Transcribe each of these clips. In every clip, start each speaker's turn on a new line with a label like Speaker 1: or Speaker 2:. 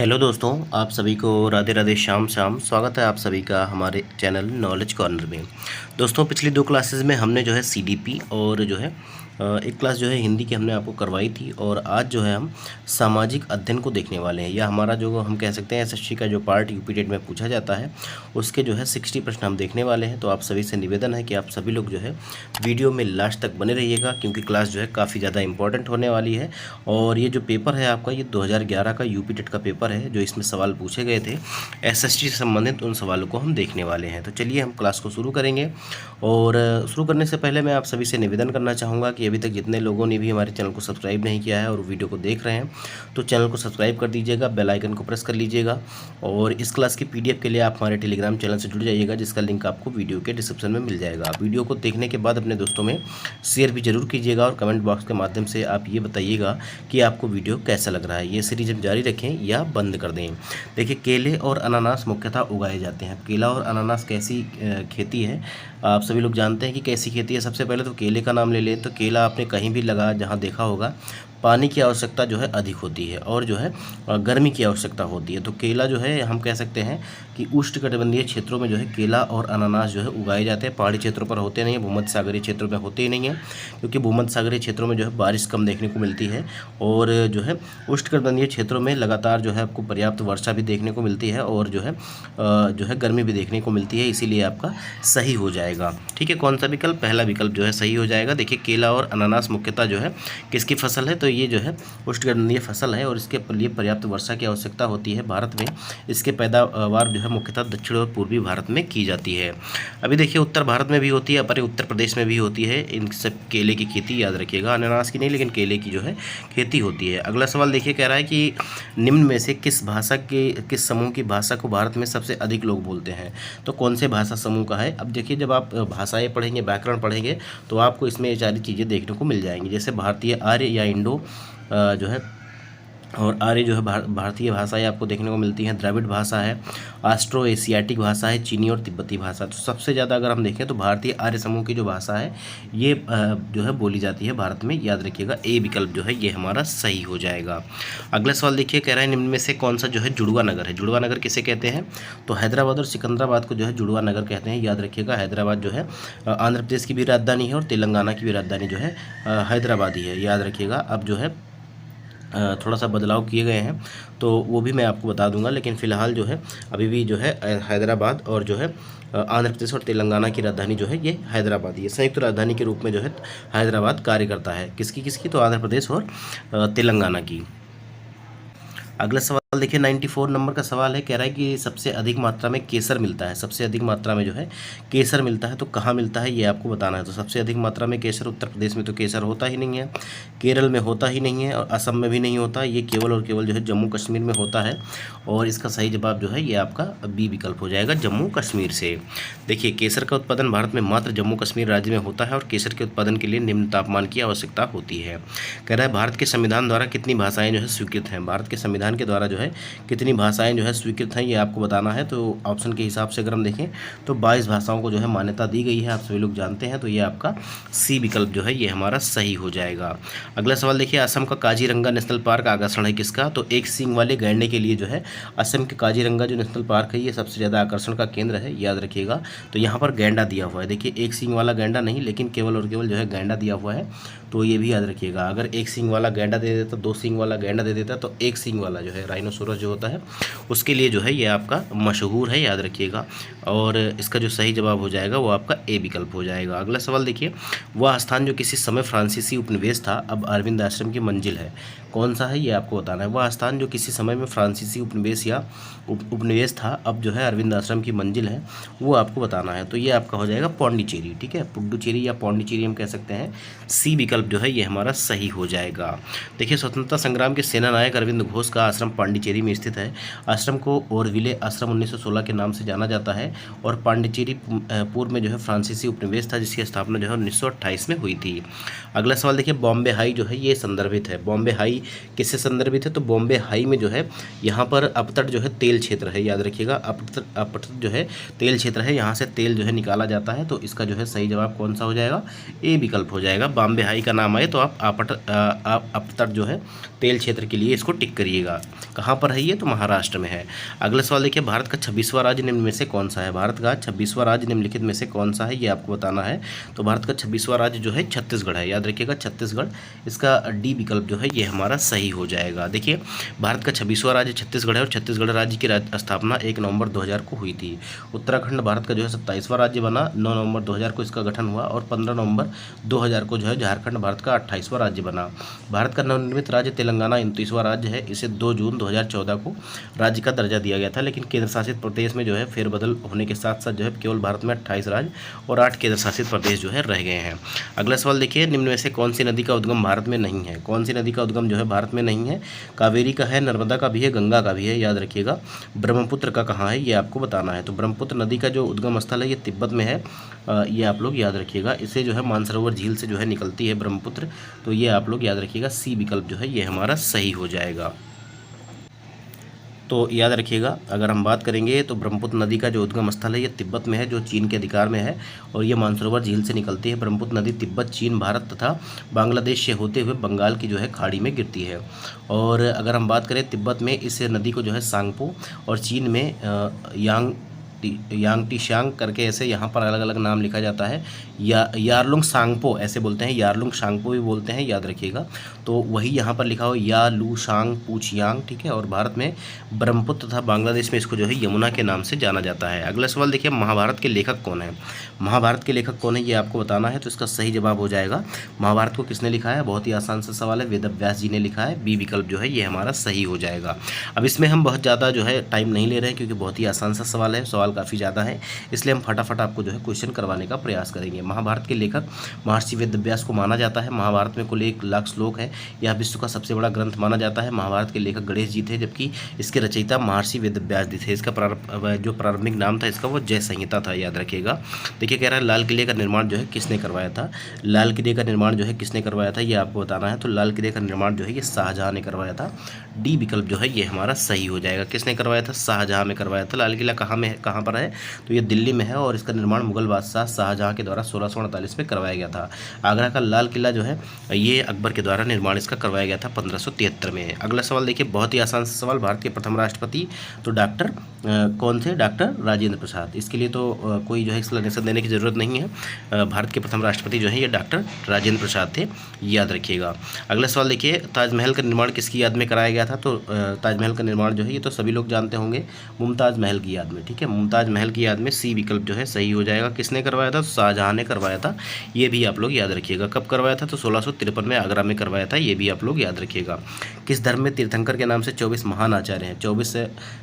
Speaker 1: Hello दोस्तों, आप सभी को राधे राधे श्याम श्याम। स्वागत है आप सभी का हमारे चैनल नॉलेज कॉर्नर में। दोस्तों, पिछली दो क्लासेस में हमने जो है सीडीपी और जो है एक क्लास जो है हिंदी की हमने आपको करवाई थी, और आज जो है हम सामाजिक अध्ययन को देखने वाले हैं। या हमारा जो हम कह सकते हैं एसएससी का जो पार्ट यूपी टेट में पूछा जाता है उसके जो है 60 प्रश्न हम देखने वाले हैं। तो आप सभी से निवेदन है कि आप सभी लोग जो है वीडियो में लास्ट तक बने रहिएगा, क्योंकि क्लास जो है काफ़ी ज़्यादा इंपॉर्टेंट होने वाली है। और ये जो पेपर है आपका, ये 2011 का यूपी टेट का पेपर है, जो इसमें सवाल पूछे गए थे एसएसटी से संबंधित, उन सवालों को हम देखने वाले हैं। तो चलिए हम क्लास को शुरू करेंगे। और शुरू करने से पहले मैं आप सभी से निवेदन करना चाहूँगा कि अभी तक जितने लोगों ने भी हमारे चैनल को सब्सक्राइब नहीं किया है और वीडियो को देख रहे हैं, तो चैनल को सब्सक्राइब कर दीजिएगा, बेल आइकन को प्रेस कर लीजिएगा। और इस क्लास की पीडीएफ के लिए आप हमारे टेलीग्राम चैनल से जुड़ जाइएगा, जिसका लिंक आपको वीडियो के डिस्क्रिप्शन में मिल जाएगा। वीडियो को देखने के बाद अपने दोस्तों में शेयर भी जरूर कीजिएगा, और कमेंट बॉक्स के माध्यम से आप ये बताइएगा कि आपको वीडियो कैसा लग रहा है। ये सीरीज हम जारी रखें या बंद कर दें। देखिए, केले और अनानास मुख्यतः उगाए जाते हैं। केला और अनानास कैसी खेती है, आप सभी लोग जानते हैं कि कैसी खेती है। सबसे पहले तो केले का नाम ले लें, तो केला आपने कहीं भी लगा जहाँ देखा होगा, पानी की आवश्यकता जो है अधिक होती है और जो है गर्मी की आवश्यकता होती है। तो केला जो है हम कह सकते हैं कि उष्णकटिबंधीय क्षेत्रों में जो है केला और अनानास जो है उगाए जाते हैं। पहाड़ी क्षेत्रों पर होते नहीं हैं, भूमध्य सागरीय क्षेत्रों में होते ही नहीं हैं, क्योंकि भूमध्य सागरीय क्षेत्रों में जो है बारिश कम देखने को मिलती है, और जो है उष्णकटिबंधीय क्षेत्रों में लगातार जो है आपको पर्याप्त वर्षा भी देखने को मिलती है, और जो है गर्मी भी देखने को मिलती है। इसीलिए आपका सही हो जाएगा। ठीक है, कौन सा विकल्प? पहला विकल्प जो है सही हो जाएगा। देखिए, केला और अनानास मुख्यतः जो है किसकी फसल है, तो ये जो है उष्णकटिबंधीय फसल है, और इसके लिए पर्याप्त वर्षा की आवश्यकता होती है भारत में। इसके पैदावार जो है मुख्यतः दक्षिण और पूर्वी भारत में की जाती है। अभी देखिए, उत्तर भारत में भी होती है, अपने उत्तर प्रदेश में भी होती है। इन सब केले की खेती, याद रखिएगा, अनानास की नहीं लेकिन केले की जो है खेती होती है। अगला सवाल देखिए, कह रहा है कि निम्न में से किस समूह की भाषा को भारत में सबसे अधिक लोग बोलते हैं। तो कौन से भाषा समूह का है? अब देखिए, जब आप भाषाएं पढ़ेंगे, व्याकरण पढ़ेंगे, तो आपको इसमें ये सारी चीज़ें देखने को मिल जाएंगी। जैसे भारतीय आर्य या इंडो जो है, और आर्य जो है भारतीय भाषाएं आपको देखने को मिलती हैं। द्रविड़ भाषा है, ऑस्ट्रो एशियाटिक भाषा है, चीनी और तिब्बती भाषा। तो सबसे ज़्यादा अगर हम देखें तो भारतीय आर्य समूह की जो भाषा है ये जो है बोली जाती है भारत में। याद रखिएगा, ए विकल्प जो है ये हमारा सही हो जाएगा। अगला सवाल देखिए, कह रहा है निम्न में से कौन सा जो है जुड़वा नगर है। जुड़वा नगर किसे कहते हैं? तो हैदराबाद और सिकंदराबाद को जो है जुड़वा नगर कहते हैं। याद रखिएगा, हैदराबाद जो है आंध्र प्रदेश की भी राजधानी है, और तेलंगाना की भी राजधानी जो है हैदराबाद ही है। याद रखिएगा, अब जो है थोड़ा सा बदलाव किए गए हैं, तो वो भी मैं आपको बता दूंगा, लेकिन फ़िलहाल जो है अभी भी जो है हैदराबाद और जो है आंध्र प्रदेश और तेलंगाना की राजधानी जो है ये हैदराबाद, ये संयुक्त राजधानी के रूप में जो है हैदराबाद कार्य करता है। किसकी? तो आंध्र प्रदेश और तेलंगाना की। अगला सवाल देखिए, 94 नंबर का सवाल है। कह रहा है कि सबसे अधिक मात्रा में केसर मिलता है। सबसे अधिक मात्रा में जो है केसर मिलता है, तो कहाँ मिलता है ये आपको बताना है। तो सबसे अधिक मात्रा में केसर उत्तर प्रदेश में तो केसर होता ही नहीं है, केरल में होता ही नहीं है, और असम में भी नहीं होता। ये केवल और केवल जो है जम्मू कश्मीर में होता है, और इसका सही जवाब जो है ये आपका बी विकल्प हो जाएगा, जम्मू कश्मीर से। देखिए, केसर का उत्पादन भारत में मात्र जम्मू कश्मीर राज्य में होता है, और केसर के उत्पादन के लिए निम्न तापमान की आवश्यकता होती है। कह रहा है भारत के संविधान द्वारा कितनी भाषाएँ जो है स्वीकृत हैं। भारत के संविधान के द्वारा जो है कितनी भाषाएं जो है स्वीकृत हैं, ये आपको बताना है। तो ऑप्शन के हिसाब से अगर हम देखें तो 22 भाषाओं को जो है मान्यता दी गई है, आप सभी लोग जानते हैं। तो ये आपका सी विकल्प जो है ये हमारा सही हो जाएगा। अगला सवाल देखिए, असम का काजीरंगा नेशनल पार्क आकर्षण है किसका? तो एक सींग वाले गैंडे के लिए जो है असम के काजीरंगा जो नेशनल पार्क है ये सबसे ज़्यादा आकर्षण का केंद्र है। याद रखिएगा, तो यहाँ पर गैंडा दिया हुआ है। देखिए, एक सींग वाला गैंडा नहीं, लेकिन केवल और केवल जो है गैंडा दिया हुआ है, तो ये भी याद रखिएगा। अगर एक सींग वाला गैंडा दे देता, दो सींग वाला गैंडा दे देता, तो एक सींग वाला जो है राइनोसोरस जो होता है उसके लिए जो है ये आपका मशहूर है। याद रखिएगा, और इसका जो सही जवाब हो जाएगा वो आपका ए विकल्प हो जाएगा। अगला सवाल देखिए, वह स्थान जो किसी समय फ्रांसीसी उपनिवेश था अब अरविंद आश्रम की मंजिल है, कौन सा है ये आपको बताना है। वह स्थान जो किसी समय में फ्रांसीसी उपनिवेश या उपनिवेश था अब जो है अरविंद आश्रम की मंजिल है, वो आपको बताना है। तो ये आपका हो जाएगा पौंडीचेरी। ठीक है, पुडुचेरी या पौंडीचेरी हम कह सकते हैं। सी विकल्प जो है ये हमारा सही हो जाएगा। देखिए, स्वतंत्रता संग्राम के सेना नायक अरविंद घोष का आश्रम पांडिचेरी में स्थित है। आश्रम को ओरविले आश्रम 1916 के नाम से जाना जाता है, और पांडिचेरी पूर्व में जो है फ्रांसीसी उपनिवेश था, जिसकी स्थापना जो है 1928 में हुई थी। अगला सवाल देखिए, बॉम्बे हाई जो है ये संदर्भित है। बॉम्बे हाई किससे संदर्भित है? तो बॉम्बे हाई में जो है यहाँ पर अपतट जो है तेल क्षेत्र है। याद रखिएगा, अपतट जो है तेल क्षेत्र है, यहाँ से तेल जो है निकाला जाता है। तो इसका जो है सही जवाब कौन सा हो जाएगा? ए विकल्प हो जाएगा। बॉम्बे हाई का नाम आए तो आप अपतट जो है तेल क्षेत्र के लिए इसको टिक करिएगा। कहाँ कहाँ पर है ये, तो महाराष्ट्र में है। अगला सवाल देखिए, भारत का 26वां राज्य निम्न में से कौन सा है। भारत का 26वां राज्य निम्नलिखित में से कौन सा है, ये आपको बताना है। तो भारत का 26वां राज्य जो है छत्तीसगढ़ है, याद रखिएगा छत्तीसगढ़। इसका डी विकल्प जो है ये हमारा सही हो जाएगा। देखिए भारत का 26वां राज्य छत्तीसगढ़ है और छत्तीसगढ़ राज्य की स्थापना 1 नवंबर 2000 को हुई थी। उत्तराखंड भारत का जो है 27वां राज्य बना, 9 नवंबर 2000 को इसका गठन हुआ और 15 नवंबर 2000 को जो है झारखंड भारत का 28वां राज्य बना। भारत का नवनिर्मित राज्य तेलंगाना 29वां राज्य है। इसे 2 जून 2014 को राज्य का दर्जा दिया गया था, लेकिन केंद्र शासित प्रदेश में जो है फेरबदल होने के साथ साथ जो है केवल भारत में 28 राज्य और 8 केंद्र शासित प्रदेश जो है रह गए हैं। अगला सवाल देखिए, निम्न में से कौन सी नदी का उद्गम भारत में नहीं है। कौन सी नदी का उद्गम जो है भारत में नहीं है। कावेरी का है, नर्मदा का भी है, गंगा का भी है, याद रखिएगा। ब्रह्मपुत्र का कहाँ है, ये आपको बताना है। तो ब्रह्मपुत्र नदी का जो उद्गम स्थल है ये तिब्बत में है, ये आप लोग याद रखिएगा। इसे जो है मानसरोवर झील से जो है निकलती है ब्रह्मपुत्र, तो ये आप लोग याद रखिएगा। सी विकल्प जो है ये हमारा सही हो जाएगा। तो याद रखिएगा, अगर हम बात करेंगे तो ब्रह्मपुत्र नदी का जो उद्गम स्थल है ये तिब्बत में है, जो चीन के अधिकार में है, और ये मानसरोवर झील से निकलती है। ब्रह्मपुत्र नदी तिब्बत, चीन, भारत तथा बांग्लादेश से होते हुए बंगाल की जो है खाड़ी में गिरती है। और अगर हम बात करें तिब्बत में, इस नदी को जो है सांगपो और चीन में यांगटीशांग करके ऐसे यहाँ पर अलग अलग नाम लिखा जाता है, या यारलुंग सांगपो ऐसे बोलते हैं, यारलुंग सांगपो भी बोलते हैं, याद रखिएगा। तो वही यहाँ पर लिखा हो या लू शांग पूछयांग, ठीक है। और भारत में ब्रह्मपुत्र तथा बांग्लादेश में इसको जो है यमुना के नाम से जाना जाता है। अगला सवाल देखिए, महाभारत के लेखक कौन है। महाभारत के लेखक कौन है ये आपको बताना है। तो इसका सही जवाब हो जाएगा, महाभारत को किसने लिखा है। बहुत ही आसान सा सवाल है, वेद व्यास जी ने लिखा है। बी विकल्प जो है ये हमारा सही हो जाएगा। अब इसमें हम बहुत ज़्यादा जो है टाइम नहीं ले रहे हैं, क्योंकि बहुत ही आसान सा सवाल है, सवाल काफ़ी ज़्यादा है, इसलिए हम फटाफट आपको जो है क्वेश्चन करवाने का प्रयास करेंगे। महाभारत के लेखक महर्षि वेद व्यास को माना जाता है। महाभारत में कुल 1 लाख श्लोक है, यह विश्व का सबसे बड़ा ग्रंथ माना जाता है। महाभारत के लेखक गणेश जी थे, जबकि इसके रचयिता महर्षि वेद व्यास जी थे। इसका जो प्रारंभिक नाम था इसका वो जय संहिता था, याद रखिएगा। देखिए कह रहा है लाल किले का निर्माण जो है किसने करवाया था। लाल किले का निर्माण जो है किसने करवाया था ये आपको बताना है। तो लाल किले का निर्माण जो है ये शाहजहां ने करवाया था। डी विकल्प जो है ये हमारा सही हो जाएगा। किसने करवाया था, शाहजहां में करवाया था। लाल किला कहाँ पर है, तो ये दिल्ली में है, और इसका निर्माण मुगल बादशाह शाहजहां के द्वारा 1648 में करवाया गया था। आगरा का लाल किला जो है ये अकबर के द्वारा निर्माण इसका करवाया गया था 1573 में। अगला सवाल देखिए, बहुत ही आसान सा सवाल, भारत के प्रथम राष्ट्रपति तो डॉक्टर कौन थे, डॉक्टर राजेंद्र प्रसाद। इसके लिए तो कोई जो है एक्सप्लेनेशन देने की ज़रूरत नहीं है। भारत के प्रथम राष्ट्रपति जो है ये डॉक्टर राजेंद्र प्रसाद थे, याद रखिएगा। अगला सवाल देखिए, ताजमहल का निर्माण किसकी याद में कराया गया था। तो ताजमहल का निर्माण जो है ये तो सभी लोग जानते होंगे, मुमताज़ महल की याद में, ठीक है। मुमताज़ महल की याद में सी विकल्प जो है सही हो जाएगा। किसने करवाया था, शाहजहां ने करवाया था, ये भी आप लोग याद रखिएगा। कब करवाया था, तो 1653 में आगरा में करवाया था, ये भी आप लोग याद रखिएगा। किस धर्म में तीर्थंकर के नाम से 24 महान आचार्य हैं। 24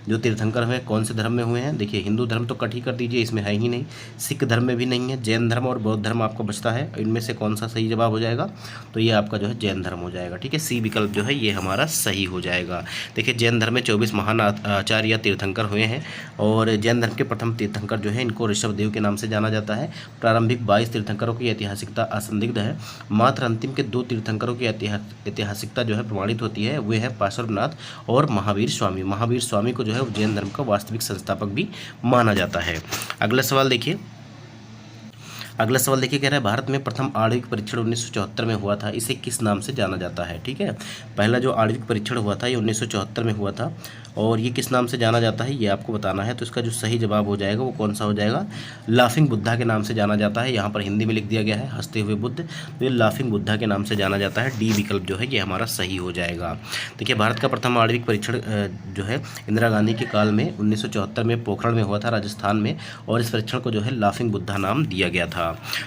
Speaker 1: जो तीर्थंकर हैं कौन से धर्म में हुए हैं। देखिए हिंदू धर्म तो कट ही कर दीजिए, इसमें है ही नहीं। सिख धर्म में भी नहीं है, जैन धर्म और बौद्ध धर्म आपका बचता है। इनमें से कौन सा सही जवाब हो जाएगा, तो ये आपका जो है जैन धर्म हो जाएगा, ठीक है। सी विकल्प जो है ये हमारा सही हो जाएगा। देखिए जैन धर्म में 24 महान आचार्य या तीर्थंकर हुए हैं, और जैन धर्म के प्रथम तीर्थंकर जो है इनको ऋषभदेव के नाम से जाना जाता है। प्रारंभिक 22 तीर्थंकरों की ऐतिहासिकता असंदिग्ध है। मात्र अंतिम के 2 तीर्थंकरों की ऐतिहासिकता जो है प्रमाणित होती है, वे है पार्श्वनाथ और महावीर स्वामी। महावीर स्वामी को जो है जैन धर्म का वास्तविक संस्थापक भी माना जाता है। अगला सवाल देखिए, कह रहा है भारत में प्रथम आणविक परीक्षण 1974 में हुआ था, इसे किस नाम से जाना जाता है, ठीक है। पहला जो आणविक परीक्षण हुआ था ये 1974 में हुआ था, और ये किस नाम से जाना जाता है ये आपको बताना है। तो इसका जो सही जवाब हो जाएगा वो कौन सा हो जाएगा, लाफिंग बुद्धा के नाम से जाना जाता है। यहाँ पर हिंदी में लिख दिया गया है हंसते हुए बुद्ध, तो ये लाफिंग बुद्धा के नाम से जाना जाता है। डी विकल्प जो है ये हमारा सही हो जाएगा। देखिए भारत का प्रथम आणविक परीक्षण जो है इंदिरा गांधी के काल में 1974 में पोखरण में हुआ था, राजस्थान में, और इस परीक्षण को जो है लाफिंग बुद्धा नाम दिया गया था।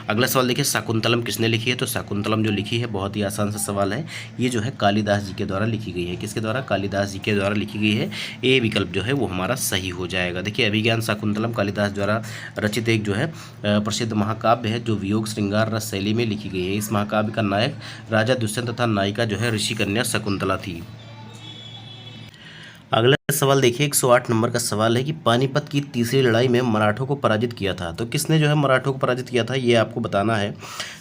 Speaker 1: अगला सवाल देखिए, शाकुंतलम किसने लिखी है। तो शाकुंतलम जो लिखी है बहुत ही आसान सा सवाल है, ये जो है कालिदास जी के द्वारा लिखी गई है। किसके द्वारा, कालिदास जी के द्वारा लिखी गई है। ए विकल्प जो है वो हमारा सही हो जाएगा। देखिए अभिज्ञान शाकुंतलम कालिदास द्वारा रचित एक जो है प्रसिद्ध महाकाव्य है, जो वियोग श्रृंगार रस शैली में लिखी गई है। इस महाकाव्य का नायक राजा दुष्यंत तथा नायिका जो है ऋषि कन्या शकुंतला थी। अगला सवाल देखिए, 108 नंबर का सवाल है कि पानीपत की तीसरी लड़ाई में मराठों को पराजित किया था। तो किसने जो है मराठों को पराजित किया था ये आपको बताना है।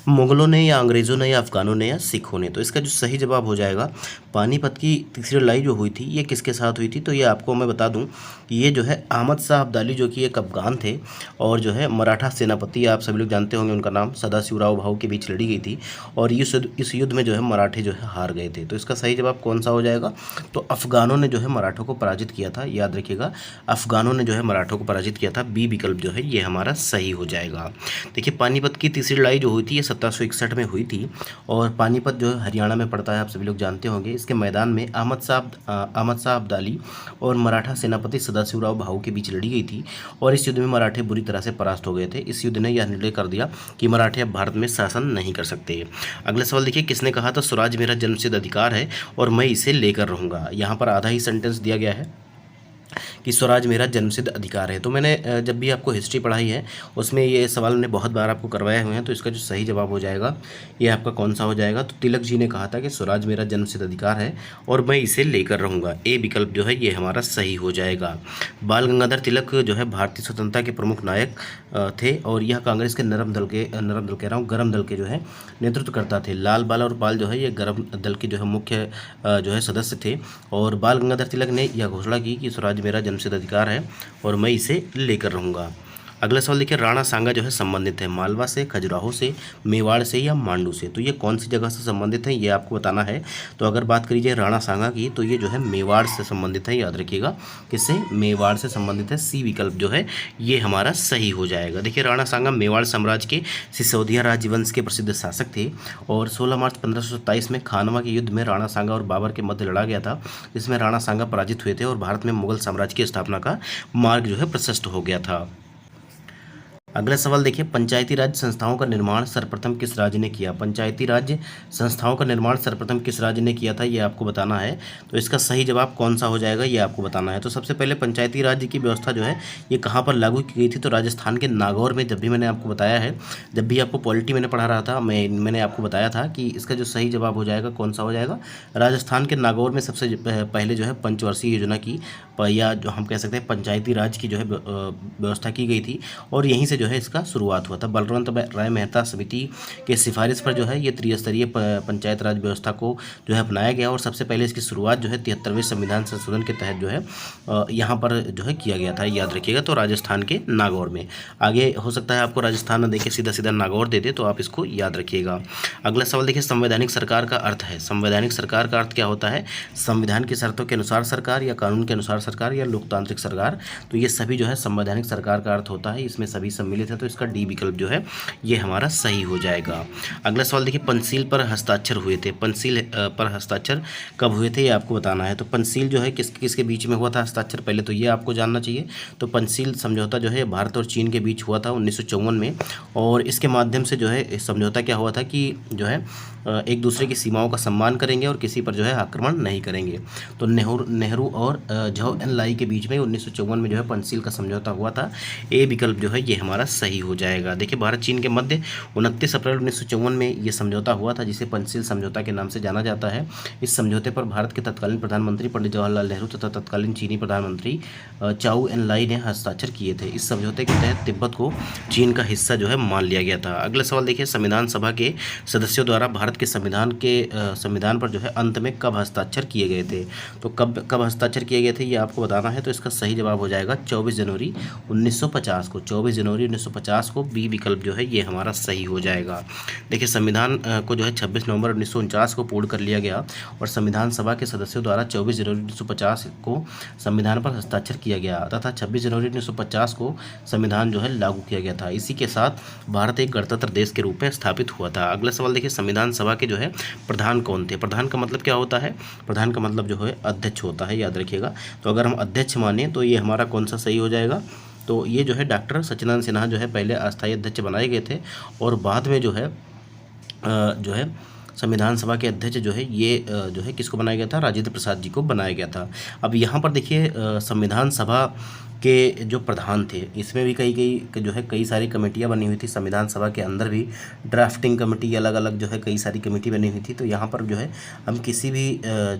Speaker 1: मुगलों ने या अंग्रेज़ों ने या अफगानों ने या सिखों ने। तो इसका जो सही जवाब हो जाएगा, पानीपत की तीसरी लड़ाई जो हुई थी ये किसके साथ हुई थी। तो ये आपको मैं बता दूं कि ये जो है अहमद शाह अब्दाली जो कि एक अफगान थे, और जो है मराठा सेनापति आप सभी लोग जानते होंगे उनका नाम, सदाशिवराव भाऊ के बीच लड़ी गई थी, और इस युद्ध में जो है मराठे जो है हार गए थे। तो इसका सही जवाब कौन सा हो जाएगा, तो अफगानों ने जो है मराठों मराठों को पराजित किया था, याद रखिएगा अफगानों ने जो है मराठों को पराजित किया था। बी विकल्प जो है ये हमारा सही हो जाएगा। देखिए पानीपत की तीसरी लड़ाई जो हुई थी ये 1761 में हुई थी और पानीपत जो है हरियाणा में पड़ता है, आप सभी लोग जानते होंगे। इसके मैदान में अहमद शाह अब्दाली और मराठा सेनापति सदाशिवराव भाऊ के बीच लड़ी गई थी और इस युद्ध में मराठे बुरी तरह से परास्त हो गए थे। इस युद्ध ने यह निर्णय कर दिया कि मराठे अब भारत में शासन नहीं कर सकते। अगला सवाल देखिए, किसने कहा था स्वराज मेरा जन्मसिद्ध अधिकार है और मैं इसे लेकर रहूँगा। यहाँ पर आधा ही सेंटेंस दिया गया है कि स्वराज मेरा जन्मसिद्ध अधिकार है। तो मैंने जब भी आपको हिस्ट्री पढ़ाई है उसमें ये सवाल मैंने बहुत बार आपको करवाए हुए हैं। तो इसका जो सही जवाब हो जाएगा ये आपका कौन सा हो जाएगा, तो तिलक जी ने कहा था कि स्वराज मेरा जन्मसिद्ध अधिकार है और मैं इसे लेकर रहूँगा। ए विकल्प जो है ये हमारा सही हो जाएगा। बाल गंगाधर तिलक जो है भारतीय स्वतंत्रता के प्रमुख नायक थे और यह कांग्रेस के गरम दल के जो है नेतृत्व करता थे। लाल बाल और पाल जो है ये गरम दल के जो है मुख्य जो है सदस्य थे और बाल गंगाधर तिलक ने यह घोषणा की कि स्वराज मेरा जन्मसिद्ध अधिकार है और मैं इसे लेकर रहूँगा। अगला सवाल देखिए, राणा सांगा जो है संबंधित है मालवा से, खजुराहो से, मेवाड़ से या मांडू से। तो ये कौन सी जगह से संबंधित है ये आपको बताना है। तो अगर बात करिए राणा सांगा की तो ये जो है मेवाड़ से संबंधित है, याद रखिएगा किससे, मेवाड़ से संबंधित है। सी विकल्प जो है ये हमारा सही हो जाएगा। देखिए राणा सांगा मेवाड़ साम्राज्य के सिसोदिया राजवंश के प्रसिद्ध शासक थे और 16 मार्च 1527 में खानवा के युद्ध में राणा सांगा और बाबर के मध्य लड़ा गया था, जिसमें राणा सांगा पराजित हुए थे और भारत में मुगल साम्राज्य की स्थापना का मार्ग जो है प्रशस्त हो गया था। अगला सवाल देखिए, पंचायती राज संस्थाओं का निर्माण सर्वप्रथम किस राज्य ने किया। पंचायती राज संस्थाओं का निर्माण सर्वप्रथम किस राज्य ने किया था ये आपको बताना है। तो इसका सही जवाब कौन सा हो जाएगा ये आपको बताना है। तो सबसे पहले पंचायती राज्य की व्यवस्था जो है ये कहाँ पर लागू की गई थी, तो राजस्थान के नागौर में। जब भी मैंने आपको बताया है, जब भी आपको पॉलिटी मैंने पढ़ा रहा था, मैंने आपको बताया था कि इसका जो सही जवाब हो जाएगा कौन सा हो जाएगा, राजस्थान के नागौर में सबसे पहले जो है पंचवर्षीय योजना की या जो हम कह सकते हैं पंचायती राज की जो है व्यवस्था की गई थी और यहीं से जो है इसका शुरुआत हुआ था। बलवंत राय मेहता समिति के सिफारिश पर जो है ये त्रिस्तरीय पंचायत राज व्यवस्था को जो है अपनाया गया और सबसे पहले इसकी शुरुआत जो है 73वें संविधान संशोधन के तहत जो है यहाँ पर जो है किया गया था, याद रखिएगा। तो राजस्थान के नागौर में। आगे हो सकता है आपको राजस्थान में देखे सीधा सीधा नागौर दे दे, तो आप इसको याद रखिएगा। अगला सवाल देखिए, संवैधानिक सरकार का अर्थ है। संवैधानिक सरकार का अर्थ क्या होता है, संविधान की शर्तों के अनुसार सरकार या कानून के अनुसार सरकार या लोकतांत्रिक सरकार। तो ये सभी जो है संवैधानिक सरकार का अर्थ होता है, इसमें सभी सम्मिलित है। तो इसका डी विकल्प जो है ये हमारा सही हो जाएगा। अगला सवाल देखिए, पंचशील पर हस्ताक्षर हुए थे। पंचशील पर हस्ताक्षर कब हुए थे ये आपको बताना है। तो पंचशील जो है किसके बीच में हुआ था हस्ताक्षर, पहले तो ये आपको जानना चाहिए। तो पंचशील समझौता जो है भारत और चीन के बीच हुआ था 1954 में और इसके माध्यम से जो है समझौता क्या हुआ था कि जो है एक दूसरे की सीमाओं का सम्मान करेंगे और किसी पर जो है आक्रमण नहीं करेंगे। तो नेहरू और झौ एन-लाई के बीच में 1954 में जो है पंचशील का समझौता हुआ था। ए विकल्प जो है ये हमारा सही हो जाएगा। देखिए भारत चीन के मध्य 29 अप्रैल 1954 में ये समझौता हुआ था, जिसे पंचशील समझौता के नाम से जाना जाता है। इस समझौते पर भारत के तत्कालीन प्रधानमंत्री पंडित जवाहरलाल नेहरू तथा तत्कालीन चीनी प्रधानमंत्री चाउ एन-लाई ने हस्ताक्षर किए थे। इस समझौते के तहत तिब्बत को चीन का हिस्सा जो है मान लिया गया था। अगला सवाल देखिए, संविधान सभा के सदस्यों द्वारा भारत के संविधान पर जो है अंत में कब हस्ताक्षर किए गए थे। तो कब हस्ताक्षर किए गए थे ये आपको बताना है। तो इसका सही जवाब हो जाएगा 24 जनवरी 1950 को। 24 जनवरी 1950 को बी विकल्प जो है ये हमारा सही हो जाएगा। देखिए संविधान को जो है 26 नवंबर 1949 को पूर्ण कर लिया गया और संविधान सभा के सदस्यों द्वारा 24 जनवरी 1950 को संविधान पर हस्ताक्षर किया गया तथा 26 जनवरी 1950 को संविधान जो है लागू किया गया था। इसी के साथ भारत एक गणतंत्र देश के रूप में स्थापित हुआ था। अगला सवाल देखिए, संविधान सभा के जो है प्रधान कौन थे। प्रधान का मतलब क्या होता है, प्रधान का मतलब जो है अध्यक्ष होता है, याद रखिएगा। तो अगर हम अध्यक्ष माने तो ये हमारा कौन सा सही हो जाएगा, तो ये जो है डॉक्टर सच्चिदानंद सिन्हा जो है पहले अस्थायी अध्यक्ष बनाए गए थे और बाद में जो है संविधान सभा के अध्यक्ष जो है ये जो है किसको बनाया गया था, राजेंद्र प्रसाद जी को बनाया गया था। अब यहाँ पर देखिए संविधान सभा के जो प्रधान थे इसमें भी कई सारी कमेटियाँ बनी हुई थी। संविधान सभा के अंदर भी ड्राफ्टिंग कमेटी अलग अलग जो है कई सारी कमेटी बनी हुई थी। तो यहाँ पर जो है हम किसी भी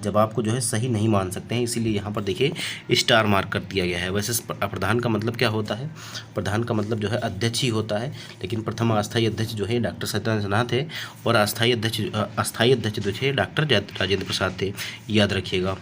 Speaker 1: जवाब को जो है सही नहीं मान सकते हैं, इसीलिए यहाँ पर देखिए स्टार मार्क कर दिया गया है। वैसे प्रधान का मतलब क्या होता है, प्रधान का मतलब जो है अध्यक्ष ही होता है, लेकिन प्रथम अस्थायी अध्यक्ष जो है डॉक्टर सत्यनारायण सिन्हा थे और अस्थायी अध्यक्ष जो थे डॉक्टर राजेंद्र प्रसाद थे, याद रखिएगा।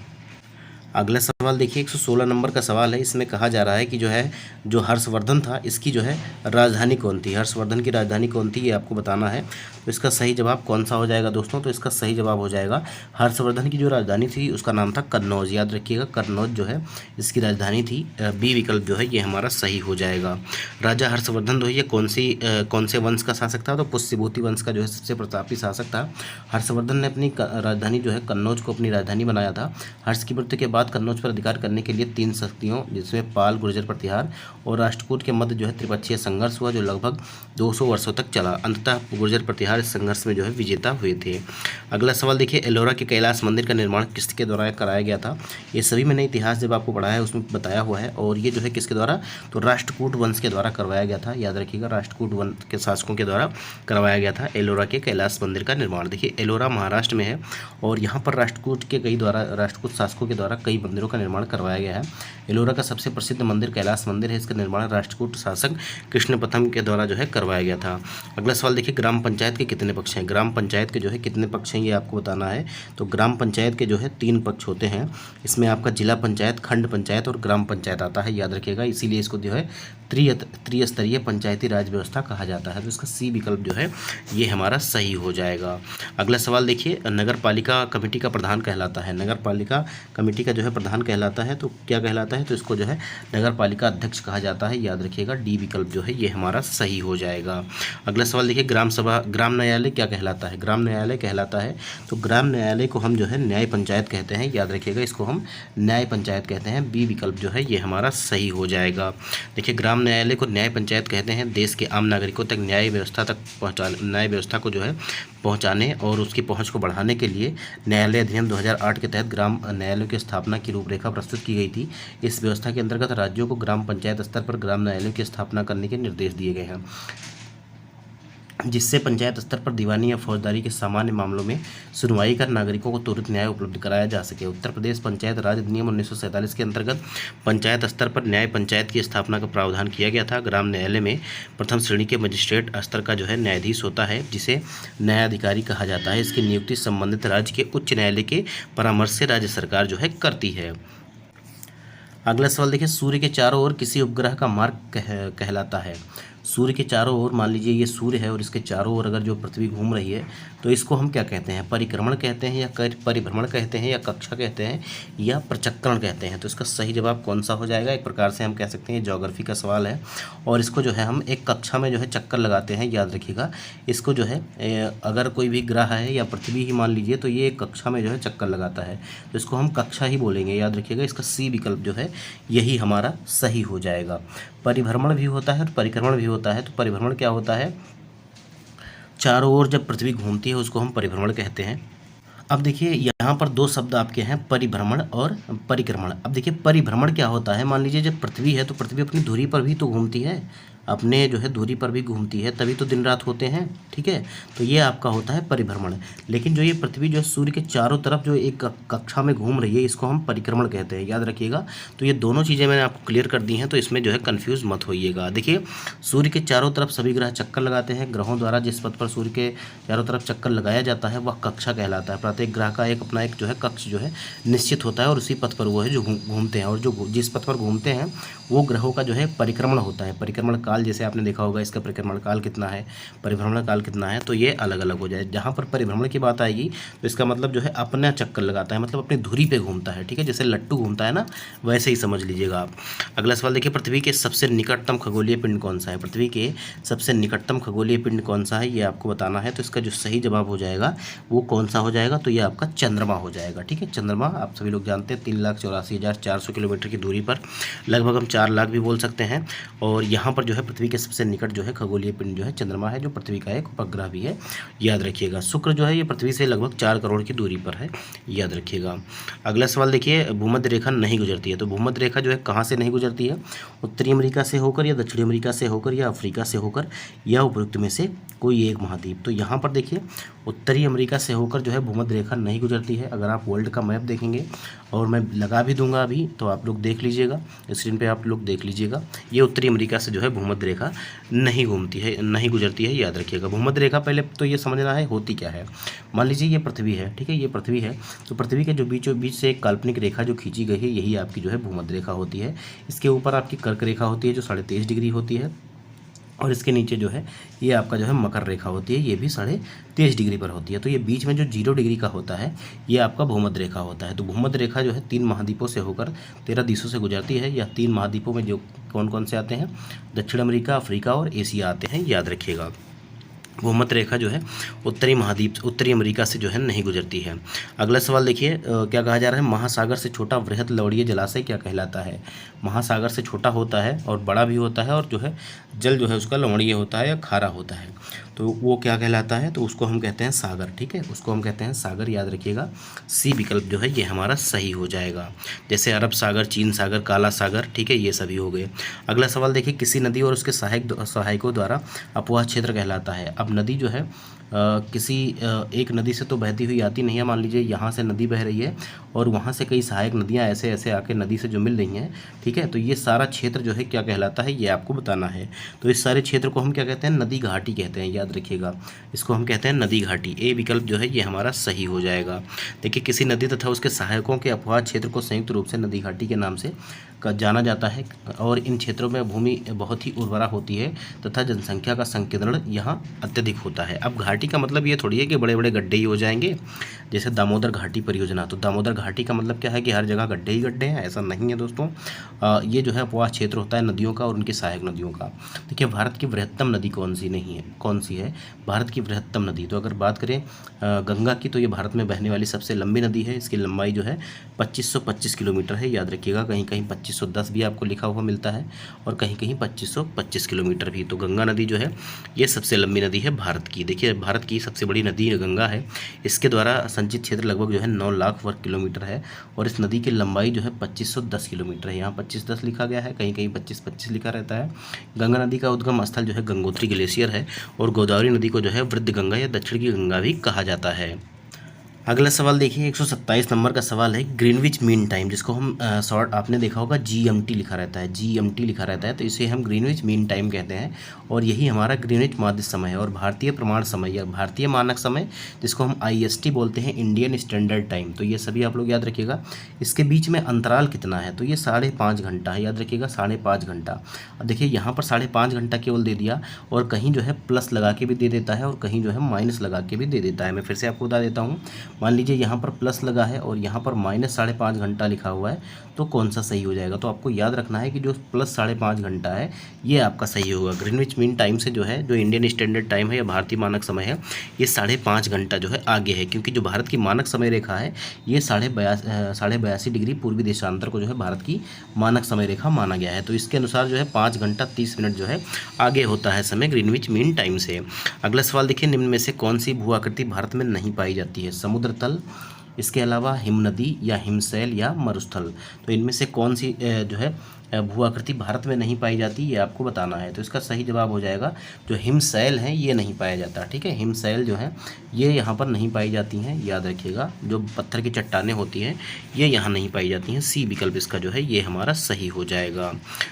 Speaker 1: अगला सवाल देखिए 116 नंबर का सवाल है। इसमें कहा जा रहा है कि जो है जो हर्षवर्धन था इसकी जो है राजधानी कौन थी, हर्षवर्धन की राजधानी कौन थी ये आपको बताना है। तो इसका सही जवाब कौन सा हो जाएगा दोस्तों, तो इसका सही जवाब हो जाएगा हर्षवर्धन की जो राजधानी थी उसका नाम था कन्नौज। याद रखिएगा कन्नौज जो है इसकी राजधानी थी। बी विकल्प जो है ये हमारा सही हो जाएगा। राजा हर्षवर्धन जो है ये कौन से वंश का शासक था, तो पुष्यभूति वंश का जो है सबसे प्रतापी शासक था। हर्षवर्धन ने अपनी राजधानी जो है कन्नौज को अपनी राजधानी बनाया था। हर्ष की मृत्यु के बाद कन्नौज पर अधिकार करने के लिए 3 शक्तियों जिसमें पाल, गुर्जर, प्रतिहार और राष्ट्रकूट के मध्य जो है त्रिपक्षीय संघर्ष हुआ जो लगभग 200 वर्षों तक चला। अंततः गुर्जर प्रतिहार इस संघर्ष में जो है विजेता हुए थे। अगला सवाल देखिए एलोरा के कैलाश मंदिर का निर्माण किसके द्वारा कराया गया था। ये सभी मैंने इतिहास जब आपको पढ़ाया है उसमें बताया हुआ है, और ये जो है किसके द्वारा, तो राष्ट्रकूट वंश के द्वारा करवाया गया था। याद रखिएगा राष्ट्रकूट वंश के शासकों के द्वारा करवाया गया था एलोरा के कैलाश मंदिर का निर्माण। देखिए एलोरा महाराष्ट्र में है और यहाँ पर राष्ट्रकूट शासकों के द्वारा कई मंदिरों का निर्माण करवाया गया है। एलोरा का सबसे प्रसिद्ध मंदिर कैलाश मंदिर है। इसका निर्माण राष्ट्रकूट शासक कृष्ण प्रथम के द्वारा जो है करवाया गया था। अगला सवाल देखिए ग्राम पंचायत के कितने पक्ष हैं। ग्राम पंचायत के जो है कितने पक्ष हैं ये आपको बताना है। तो ग्राम पंचायत के जो है 3 पक्ष होते हैं। इसमें आपका जिला पंचायत, खंड पंचायत और ग्राम पंचायत आता है। याद रखिएगा इसीलिए इसको जो है त्रिस्तरीय पंचायती राज व्यवस्था कहा जाता है। तो इसका सी विकल्प जो है ये हमारा सही हो जाएगा। अगला सवाल देखिए नगर पालिका कमेटी का प्रधान कहलाता है। नगर पालिका कमेटी का जो है प्रधान कहलाता है तो क्या कहलाता है, तो इसको जो है नगर पालिका अध्यक्ष कहा जाता है। याद रखिएगा डी विकल्प जो है ये हमारा सही हो जाएगा। अगला सवाल देखिए ग्राम न्यायालय क्या कहलाता है। ग्राम न्यायालय कहलाता है तो ग्राम न्यायालय को हम जो है न्याय पंचायत कहते हैं। याद रखिएगा इसको हम न्याय पंचायत कहते हैं। बी विकल्प जो है ये हमारा सही हो जाएगा। देखिए ग्राम न्यायालय को न्याय पंचायत कहते हैं। देश के आम नागरिकों तक न्याय व्यवस्था को जो है पहुंचाने और उसकी पहुंच को बढ़ाने के लिए न्यायालय अधिनियम 2008 के तहत ग्राम न्यायालयों की स्थापना की रूपरेखा प्रस्तुत की गई थी। इस व्यवस्था के अंतर्गत राज्यों को ग्राम पंचायत स्तर पर ग्राम न्यायालयों की स्थापना करने के निर्देश दिए गए हैं, जिससे पंचायत स्तर पर दीवानी या फौजदारी के सामान्य मामलों में सुनवाई कर नागरिकों को त्वरित न्याय उपलब्ध कराया जा सके। उत्तर प्रदेश पंचायत राज अधिनियम 1947 के अंतर्गत पंचायत स्तर पर न्याय पंचायत की स्थापना का प्रावधान किया गया था। ग्राम न्यायालय में प्रथम श्रेणी के मजिस्ट्रेट स्तर का जो है न्यायाधीश होता है, जिसे न्यायाधिकारी कहा जाता है। इसकी नियुक्ति संबंधित राज्य के उच्च न्यायालय के परामर्श से राज्य सरकार जो है करती है। अगला सवाल देखिए सूर्य के चारों ओर किसी उपग्रह का मार्ग कहलाता है। सूर्य के चारों ओर मान लीजिए ये सूर्य है और इसके चारों ओर अगर जो पृथ्वी घूम रही है तो इसको हम क्या कहते हैं, परिक्रमण कहते हैं या परिभ्रमण कहते हैं या कक्षा कहते हैं या प्रचक्रण कहते हैं। तो इसका सही जवाब कौन सा हो जाएगा। एक प्रकार से हम कह सकते हैं ज्योग्राफी का सवाल है और इसको जो है हम एक कक्षा में जो है चक्कर लगाते हैं। याद रखिएगा इसको जो है अगर कोई भी ग्रह है या पृथ्वी ही मान लीजिए तो ये एक कक्षा में जो है चक्कर लगाता है, तो इसको हम कक्षा ही बोलेंगे। याद रखिएगा इसका सी विकल्प जो है यही हमारा सही हो जाएगा। परिभ्रमण भी होता है और परिक्रमण भी होता है। तो परिभ्रमण क्या होता है, चारों ओर जब पृथ्वी घूमती है उसको हम परिभ्रमण कहते हैं। अब देखिए यहाँ पर 2 शब्द आपके हैं परिभ्रमण और परिक्रमण। अब देखिए परिभ्रमण क्या होता है, मान लीजिए जब पृथ्वी है तो पृथ्वी अपनी धुरी पर भी तो घूमती है, अपने जो है दूरी पर भी घूमती है, तभी तो दिन रात होते हैं। ठीक है, तो ये आपका होता है परिभ्रमण। लेकिन जो ये पृथ्वी जो है सूर्य के चारों तरफ जो एक कक्षा में घूम रही है इसको हम परिक्रमण कहते हैं। याद रखिएगा तो ये दोनों चीज़ें मैंने आपको क्लियर कर दी हैं, तो इसमें जो है कन्फ्यूज़ मत होइएगा। देखिए सूर्य के चारों तरफ सभी ग्रह चक्कर लगाते हैं। ग्रहों द्वारा जिस पथ पर सूर्य के चारों तरफ चक्कर लगाया जाता है वह कक्षा कहलाता है। प्रत्येक ग्रह का एक अपना एक जो है कक्ष जो है निश्चित होता है और उसी पथ पर वो है जो घूमते हैं, और जो जिस पथ पर घूमते हैं वो ग्रहों का जो है परिक्रमण होता है। परिक्रमण काल जैसे आपने देखा होगा इसका परिक्रमण काल कितना है, परिभ्रमण काल कितना है, तो ये अलग अलग हो जाए। जहाँ पर परिभ्रमण की बात आएगी तो इसका मतलब जो है अपना चक्कर लगाता है, मतलब अपनी धुरी पे घूमता है। ठीक है, जैसे लट्टू घूमता है ना, वैसे ही समझ लीजिएगा आप। अगला सवाल देखिए पृथ्वी के सबसे निकटतम खगोलीय पिंड कौन सा है। पृथ्वी के सबसे निकटतम खगोलीय पिंड कौन सा है ये आपको बताना है। तो इसका जो सही जवाब हो जाएगा वो कौन सा हो जाएगा, तो ये आपका चंद्रमा हो जाएगा। ठीक है, चंद्रमा आप सभी लोग जानते हैं 3,84,400 किलोमीटर की दूरी पर, लगभग हम 4 लाख भी बोल सकते हैं। और यहाँ पर जो है पृथ्वी के सबसे निकट जो है खगोलीय पिंड जो है चंद्रमा है, जो पृथ्वी का एक उपग्रह भी है। याद रखिएगा शुक्र जो है ये पृथ्वी से लगभग 4 करोड़ की दूरी पर है। याद रखिएगा। अगला सवाल देखिए भूमध्य रेखा नहीं गुजरती है। तो भूमध्य रेखा जो है कहाँ से नहीं गुजरती है, उत्तरी अमेरिका से होकर या दक्षिणी अमेरिका से होकर या अफ्रीका से होकर या उपरोक्त में से कोई एक महाद्वीप। तो यहाँ पर देखिए उत्तरी अमेरिका से होकर जो है भूमध्य रेखा नहीं गुजरती है। अगर आप वर्ल्ड का मैप देखेंगे और मैं लगा भी दूंगा अभी, तो आप लोग देख लीजिएगा, स्क्रीन पे आप लोग देख लीजिएगा, ये उत्तरी अमेरिका से जो है भूमध्य भूमध्य रेखा नहीं घूमती है, नहीं गुजरती है, याद रखिएगा। भूमध्य रेखा पहले तो ये समझना है होती क्या है। मान लीजिए ये पृथ्वी है, ठीक है, ये पृथ्वी है, तो पृथ्वी के जो बीचों बीच से एक काल्पनिक रेखा जो खींची गई है, यही आपकी जो है भूमध्य रेखा होती है। इसके ऊपर आपकी कर्क रेखा होती है जो 23.5 डिग्री होती है, और इसके नीचे जो है ये आपका जो है मकर रेखा होती है, ये भी 23.5 डिग्री पर होती है। तो ये बीच में जो 0 डिग्री का होता है ये आपका भूमध्य रेखा होता है। तो भूमध्य रेखा जो है 3 महाद्वीपों से होकर 13 देशों से गुजरती है। यह 3 महाद्वीपों में जो कौन कौन से आते हैं, दक्षिण अमेरिका, अफ्रीका और एशिया आते हैं, याद रखिएगा। भूमध्य रेखा जो है उत्तरी महाद्वीप, उत्तरी अमेरिका से जो है नहीं गुजरती है। अगला सवाल देखिए, क्या कहा जा रहा है, महासागर से छोटा वृहद लवणीय जलाशय क्या कहलाता है। महासागर से छोटा होता है और बड़ा भी होता है, और जो है जल जो है उसका लवणीय होता है या खारा होता है, तो वो क्या कहलाता है, तो उसको हम कहते हैं सागर, ठीक है, उसको हम कहते हैं सागर, याद रखिएगा। सी विकल्प जो है ये हमारा सही हो जाएगा। जैसे अरब सागर, चीन सागर, काला सागर, ठीक है, ये सभी हो गए। अगला सवाल देखिए, किसी नदी और उसके सहायकों द्वारा अपवाह क्षेत्र कहलाता है। अब नदी जो है किसी एक नदी से तो बहती हुई आती नहीं है। मान लीजिए यहाँ से नदी बह रही है और वहाँ से कई सहायक नदियाँ ऐसे ऐसे आके नदी से जो मिल रही हैं, ठीक है, तो ये सारा क्षेत्र जो है क्या कहलाता है, ये आपको बताना है। तो इस सारे क्षेत्र को हम क्या कहते हैं, नदी घाटी कहते हैं, याद रखिएगा, इसको हम कहते हैं नदी घाटी। ए विकल्प जो है ये हमारा सही हो जाएगा। देखिए, किसी नदी तथा उसके सहायकों के अपवाह क्षेत्र को संयुक्त रूप से नदी घाटी के नाम से जाना जाता है, और इन क्षेत्रों में भूमि बहुत ही उर्वरा होती है तथा जनसंख्या का संकेंद्रण यहाँ अत्यधिक होता है। अब घाटी का मतलब ये थोड़ी है कि बड़े बड़े गड्ढे ही हो जाएंगे, जैसे दामोदर घाटी परियोजना, तो दामोदर घाटी का मतलब क्या है कि हर जगह गड्ढे ही गड्ढे हैं, ऐसा नहीं है दोस्तों। ये जो है अपवाह क्षेत्र होता है नदियों का और उनकी सहायक नदियों का। देखिए, भारत की वृहत्तम नदी कौन सी है भारत की वृहत्तम नदी, तो अगर बात करें गंगा की, तो ये भारत में बहने वाली सबसे लंबी नदी है। इसकी लंबाई जो है 2525 किलोमीटर है, याद रखिएगा। कहीं कहीं 2510 भी आपको लिखा हुआ मिलता है और कहीं कहीं 2525 किलोमीटर भी। तो गंगा नदी जो है ये सबसे लंबी नदी है भारत की। देखिए, भारत की सबसे बड़ी नदी गंगा है, इसके द्वारा संचित क्षेत्र लगभग जो है 9 लाख वर्ग किलोमीटर है, और इस नदी की लंबाई जो है 2510 किलोमीटर है। यहाँ 2510 लिखा गया है, कहीं कहीं 2525 लिखा रहता है। गंगा नदी का उद्गम स्थल जो है गंगोत्री ग्लेशियर है, और गोदावरी नदी को जो है वृद्ध गंगा या दक्षिण की गंगा भी कहा जाता है। अगला सवाल देखिए, 127 नंबर का सवाल है, ग्रीनविच मीन टाइम, जिसको हम शॉर्ट आपने देखा होगा GMT लिखा रहता है, GMT लिखा रहता है, तो इसे हम ग्रीनविच मीन टाइम कहते हैं, और यही हमारा ग्रीनविच माध्य समय है। और भारतीय प्रमाण समय या भारतीय मानक समय, जिसको हम IST बोलते हैं, इंडियन स्टैंडर्ड टाइम, तो ये सभी आप लोग याद रखिएगा। इसके बीच में अंतराल कितना है, तो ये 5.5 घंटा है, याद रखिएगा, 5.5 घंटा। अब देखिए, यहाँ पर 5.5 घंटा केवल दे दिया, और कहीं जो है प्लस लगा के भी दे देता है और कहीं जो है माइनस लगा के भी दे देता है। मैं फिर से आपको बता देता हूँ, मान लीजिए यहाँ पर प्लस लगा है और यहाँ पर -5.5 घंटा लिखा हुआ है, तो कौन सा सही हो जाएगा। तो आपको याद रखना है कि जो प्लस 5.5 घंटा है ये आपका सही होगा। ग्रीनविच मीन टाइम से जो है, जो इंडियन स्टैंडर्ड टाइम है या भारतीय मानक समय है, ये 5.5 घंटा जो है आगे है, क्योंकि जो भारत की मानक समय रेखा है ये 82.5 डिग्री पूर्वी देशांतर को जो है भारत की मानक समय रेखा माना गया है। तो इसके अनुसार जो है 5 घंटा 30 मिनट जो है आगे होता है समय ग्रीनविच मीन टाइम से। अगला सवाल देखिए, निम्न में से कौन सी भू आकृति भारत में नहीं पाई जाती है, समुद्र तल, इसके अलावा हिमनदी या हिमशैल या मरुस्थल, तो इनमें से कौन सी जो है भू आकृति भारत में नहीं पाई जाती, ये आपको बताना है। तो इसका सही जवाब हो जाएगा जो हिमशैल हैं ये नहीं पाया जाता, ठीक है, हिमशैल जो है ये यहाँ पर नहीं पाई जाती हैं, याद रखिएगा। जो पत्थर की चट्टानें होती हैं ये यहाँ नहीं पाई जाती हैं। सी विकल्प इसका जो है ये हमारा सही हो जाएगा।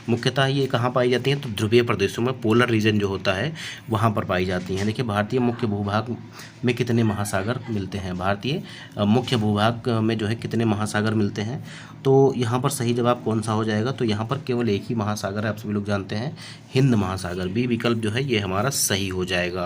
Speaker 1: मुख्यतः ये कहाँ पाई जाती हैं, तो ध्रुवीय प्रदेशों में, पोलर रीजन जो होता है वहाँ पर पाई जाती हैं। देखिए, भारतीय मुख्य भूभाग में कितने महासागर मिलते हैं, भारतीय मुख्य भूभाग में जो है कितने महासागर मिलते हैं, तो यहाँ पर सही जवाब कौन सा हो जाएगा, तो यहाँ पर केवल एक ही महासागर है, आप सभी लोग जानते हैं, हिंद महासागर। बी विकल्प जो है ये हमारा सही हो जाएगा।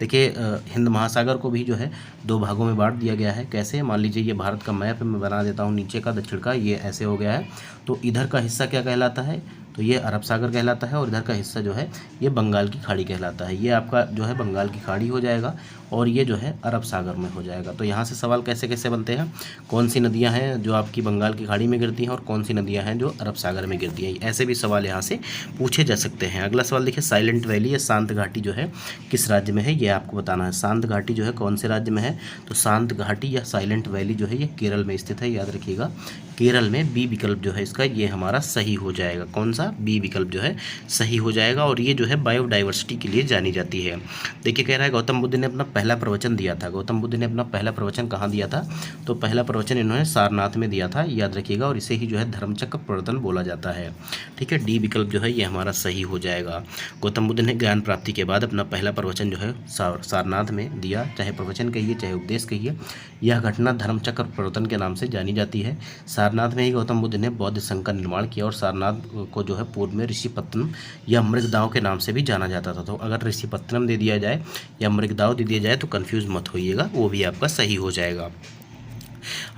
Speaker 1: देखिए, हिंद महासागर को भी जो है 2 भागों में बांट दिया गया है। कैसे, मान लीजिए ये भारत का मैप मैं बना देता हूँ, नीचे का दक्षिण का ये ऐसे हो गया है, तो इधर का हिस्सा क्या कहलाता है, तो ये अरब सागर कहलाता है, और इधर का हिस्सा जो है ये बंगाल की खाड़ी कहलाता है। ये आपका जो है बंगाल की खाड़ी हो जाएगा और ये जो है अरब सागर में हो जाएगा। तो यहाँ से सवाल कैसे कैसे बनते हैं, कौन सी नदियाँ हैं जो आपकी बंगाल की खाड़ी में गिरती हैं और कौन सी नदियाँ हैं जो अरब सागर में गिरती हैं, ऐसे भी सवाल यहाँ से पूछे जा सकते हैं। अगला सवाल देखिए, साइलेंट वैली या शांत घाटी जो है किस राज्य में है, ये आपको बताना है। शांत घाटी जो है कौन से राज्य में है, तो शांत घाटी या साइलेंट वैली जो है ये केरल में स्थित है, याद रखिएगा, केरल में बी विकल्प जो है इसका ये हमारा सही हो जाएगा। कौन सा? बी विकल्प जो है सही हो जाएगा। और ये जो है बायोडाइवर्सिटी के लिए जानी जाती है। देखिए कह रहा है गौतम बुद्ध ने अपना पहला प्रवचन दिया था। गौतम बुद्ध ने अपना पहला प्रवचन कहाँ दिया था? तो पहला प्रवचन इन्होंने सारनाथ में दिया था, याद रखिएगा। और इसे ही जो है धर्मचक्र प्रवर्तन बोला जाता है। ठीक है, डी विकल्प जो है ये हमारा सही हो जाएगा। गौतम बुद्ध ने ज्ञान प्राप्ति के बाद अपना पहला प्रवचन जो है सारनाथ में दिया। चाहे प्रवचन कहिए चाहे उपदेश कहिए, यह घटना धर्मचक्र प्रवर्तन के नाम से जानी जाती है। सारनाथ में ही गौतम बुद्ध ने बौद्ध संघ का निर्माण किया। और सारनाथ को जो है पूर्व में ऋषिपत्तनम या मृगदाव के नाम से भी जाना जाता था। तो अगर ऋषिपत्तनम दे दिया जाए या मृगदाव दे दिया जाए तो कन्फ्यूज़ मत होइएगा, वो भी आपका सही हो जाएगा।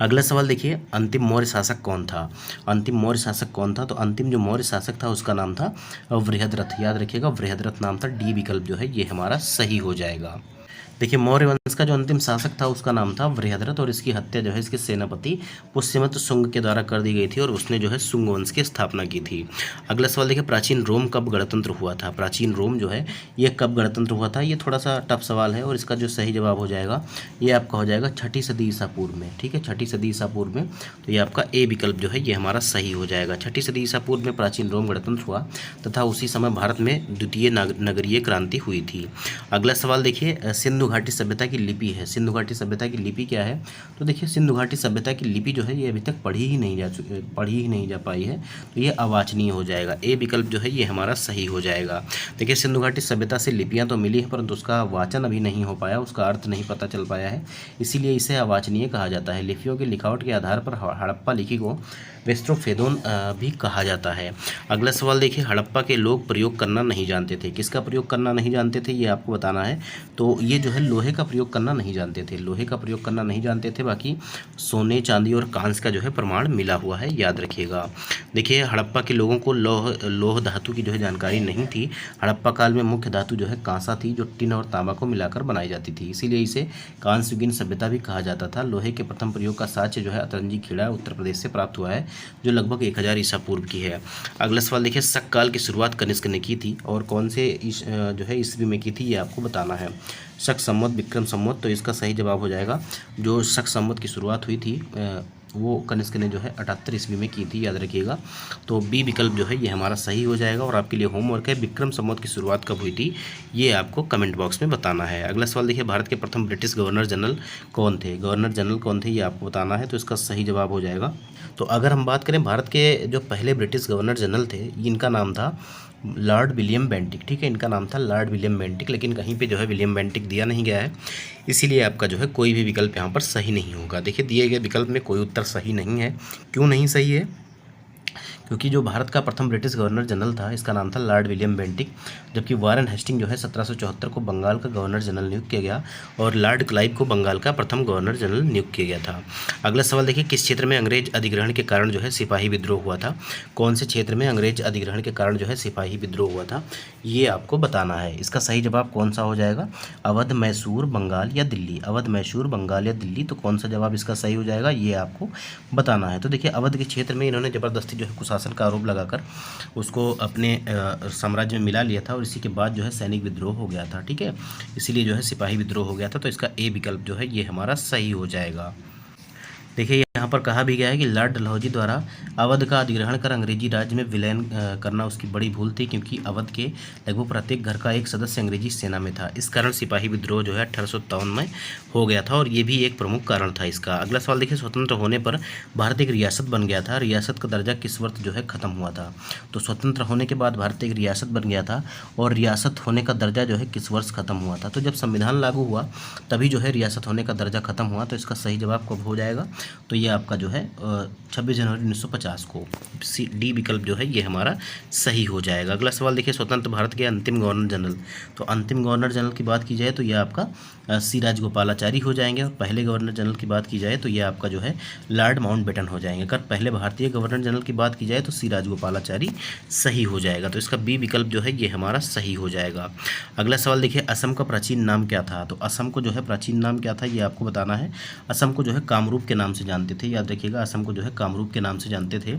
Speaker 1: अगला सवाल देखिए, अंतिम मौर्य शासक कौन था? अंतिम मौर्य शासक कौन था? तो अंतिम जो मौर्य शासक था उसका नाम था बृहद्रथ। याद रखिएगा, बृहद्रथ नाम था। डी विकल्प जो है ये हमारा सही हो जाएगा। देखिए मौर्य वंश का जो अंतिम शासक था उसका नाम था बृहद्रथ। और इसकी हत्या जो है इसके सेनापति पुष्यमत शुंग के द्वारा कर दी गई थी। और उसने जो है शुंग वंश की स्थापना की थी। अगला सवाल देखिए, प्राचीन रोम कब गणतंत्र हुआ था? प्राचीन रोम जो है ये कब गणतंत्र हुआ था? ये थोड़ा सा टफ सवाल है। और इसका जो सही जवाब हो जाएगा ये आपका हो जाएगा 6ठी सदी ईसा पूर्व में। ठीक है, 6ठी सदी ईसा पूर्व में। तो ये आपका ए विकल्प जो है ये हमारा सही हो जाएगा। 6ठी सदी ईसा पूर्व में प्राचीन रोम गणतंत्र हुआ तथा उसी समय भारत में द्वितीय नगरीय क्रांति हुई थी। अगला सवाल देखिए, सिंधु घाटी सभ्यता की लिपि है। सिंधु घाटी सभ्यता की लिपि क्या है? तो देखिए सिंधु घाटी सभ्यता की लिपि जो है ये अभी तक पढ़ी ही नहीं जा पाई है। तो ये अवाचनीय हो जाएगा। ए विकल्प जो है ये हमारा सही हो जाएगा। देखिए सिंधु घाटी सभ्यता से लिपियां तो मिली हैं परंतु उसका वाचन अभी नहीं हो पाया, उसका अर्थ नहीं पता चल पाया है, इसीलिए इसे अवाचनीय कहा जाता है। लिपियों की लिखावट के आधार पर हड़प्पा लिपि को वेस्ट्रोफेदोन भी कहा जाता है। अगला सवाल देखिए, हड़प्पा के लोग प्रयोग करना नहीं जानते थे। किसका प्रयोग करना नहीं जानते थे ये आपको बताना है। तो ये जो है लोहे का प्रयोग करना नहीं जानते थे। लोहे का प्रयोग करना नहीं जानते थे। बाकी सोने चांदी और कांस्य का जो है प्रमाण मिला हुआ है, याद रखिएगा। देखिए हड़प्पा के लोगों को लोह धातु की जो है जानकारी नहीं थी। हड़प्पा काल में मुख्य धातु जो है कांसा थी, जो टिन और तांबा को मिलाकर बनाई जाती थी, इसीलिए इसे कांस्ययुगीन सभ्यता भी कहा जाता था। लोहे के प्रथम प्रयोग का साक्ष्य जो है अतरंजी खेड़ा उत्तर प्रदेश से प्राप्त हुआ है, जो लगभग 1000 ईसा पूर्व की है। अगला सवाल देखिए, शक काल की शुरुआत कनिष्क ने की थी और कौन से जो है ईस्वी में की थी ये आपको बताना है। शक संवत, विक्रम संवत। तो इसका सही जवाब हो जाएगा जो शक संवत की शुरुआत हुई थी वो कनिष्क ने जो है 78 ईस्वी में की थी, याद रखिएगा। तो बी विकल्प जो है ये हमारा सही हो जाएगा। और आपके लिए होमवर्क है, विक्रम संवत की शुरुआत कब हुई थी ये आपको कमेंट बॉक्स में बताना है। अगला सवाल देखिए, भारत के प्रथम ब्रिटिश गवर्नर जनरल कौन थे? गवर्नर जनरल कौन थे ये आपको बताना है। तो इसका सही जवाब हो जाएगा। तो अगर हम बात करें भारत के जो पहले ब्रिटिश गवर्नर जनरल थे, इनका नाम था लॉर्ड विलियम बेंटिक। ठीक है, इनका नाम था लॉर्ड विलियम बेंटिक, लेकिन कहीं पे जो है विलियम बेंटिक दिया नहीं गया है, इसीलिए आपका जो है कोई भी विकल्प यहाँ पर सही नहीं होगा। देखिए दिए गए विकल्प में कोई उत्तर सही नहीं है। क्यों नहीं सही है? क्योंकि जो भारत का प्रथम ब्रिटिश गवर्नर जनरल था इसका नाम था लॉर्ड विलियम बेंटिक, जबकि वारेन हेस्टिंग जो है 1774 को बंगाल का गवर्नर जनरल नियुक्त किया गया और लॉर्ड क्लाइव को बंगाल का प्रथम गवर्नर जनरल नियुक्त किया गया था। अगला सवाल देखिए, किस क्षेत्र में अंग्रेज अधिग्रहण के कारण जो है सिपाही विद्रोह हुआ था? कौन से क्षेत्र में अंग्रेज अधिग्रहण के कारण जो है सिपाही विद्रोह हुआ था ये आपको बताना है। इसका सही जवाब कौन सा हो जाएगा? अवध, मैसूर, बंगाल या दिल्ली? अवध, मैसूर, बंगाल या दिल्ली? तो कौन सा जवाब इसका सही हो जाएगा ये आपको बताना है। तो देखिए अवध के क्षेत्र में इन्होंने ज़बरदस्ती जो है कुशासन का आरोप लगाकर उसको अपने साम्राज्य में मिला लिया था और इसी के बाद जो है सैनिक विद्रोह हो गया था। ठीक है, इसीलिए जो है सिपाही विद्रोह हो गया था। तो इसका ए विकल्प जो है ये हमारा सही हो जाएगा। देखिए यहाँ पर कहा भी गया है कि लॉर्ड डलहौजी द्वारा अवध का अधिग्रहण कर अंग्रेजी राज्य में विलयन करना उसकी बड़ी भूल थी, क्योंकि अवध के लगभग प्रत्येक घर का एक सदस्य अंग्रेजी सेना में था। इस कारण सिपाही विद्रोह जो है 1857 में हो गया था और ये भी एक प्रमुख कारण था इसका। अगला सवाल देखिए, स्वतंत्र होने पर भारत एक रियासत बन गया था। रियासत का दर्जा किस वर्ष जो है ख़त्म हुआ था? तो स्वतंत्र होने के बाद भारत एक रियासत बन गया था और रियासत होने का दर्जा जो है किस वर्ष ख़त्म हुआ था? तो जब संविधान लागू हुआ तभी जो है रियासत होने का दर्जा ख़त्म हुआ। तो इसका सही जवाब कब हो जाएगा? तो ये आपका जो है 26 जनवरी 1950 को। डी विकल्प जो है ये हमारा सही हो जाएगा। अगला सवाल देखिए, स्वतंत्र भारत के अंतिम गवर्नर जनरल। तो अंतिम गवर्नर जनरल की बात की जाए तो ये आपका सी राजगोपालाचारी हो जाएंगे और पहले गवर्नर जनरल की बात की जाए तो ये आपका जो है लॉर्ड माउंटबेटन हो जाएंगे। अगर पहले भारतीय गवर्नर जनरल की बात की जाए तो सी राजगोपालाचारी सही हो जाएगा। तो इसका बी विकल्प जो है ये हमारा सही हो जाएगा। अगला सवाल देखिए, असम का प्राचीन नाम क्या था? तो असम को जो है प्राचीन नाम क्या था ये आपको बताना है। असम को जो है कामरूप के नाम से जानते थे, याद रखिएगा। असम को जो है कामरूप के नाम से जानते थे,